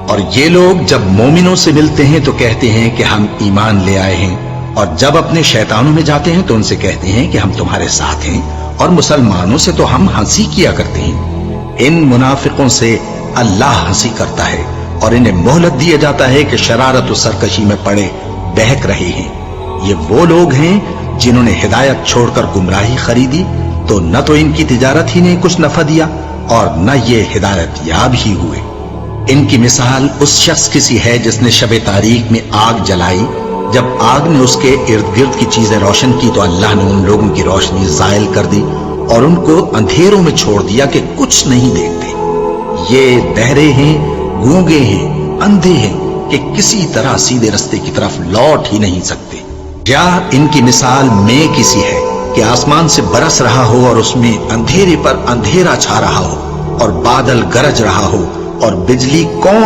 اور یہ لوگ جب مومنوں سے ملتے ہیں تو کہتے ہیں کہ ہم ایمان لے آئے ہیں، اور جب اپنے شیطانوں میں جاتے ہیں تو ان سے کہتے ہیں کہ ہم تمہارے ساتھ ہیں، اور مسلمانوں سے تو ہم ہنسی کیا کرتے ہیں۔ ان منافقوں سے اللہ ہنسی کرتا ہے اور انہیں مہلت دیا جاتا ہے کہ شرارت و سرکشی میں پڑے بہک رہے ہیں۔ یہ وہ لوگ ہیں جنہوں نے ہدایت چھوڑ کر گمراہی خریدی، تو نہ تو ان کی تجارت ہی نے کچھ نفع دیا اور نہ یہ ہدایت یاب ہی ہوئے۔ ان کی مثال اس شخص کی سی ہے جس نے شب تاریک میں آگ جلائی، جب آگ نے اس کے ارد گرد کی چیزیں روشن کی تو اللہ نے ان لوگوں کی روشنی زائل کر دی اور ان کو اندھیروں میں چھوڑ دیا کہ کچھ نہیں دیکھتے۔ یہ بہرے ہیں، گونگے ہیں، اندھے ہیں کہ کسی طرح سیدھے رستے کی طرف لوٹ ہی نہیں سکتے۔ یا ان کی مثال میں کسی ہے کہ آسمان سے برس رہا ہو اور اس میں اندھیرے پر اندھیرا چھا رہا ہو اور بادل گرج رہا ہو اور بجلی کون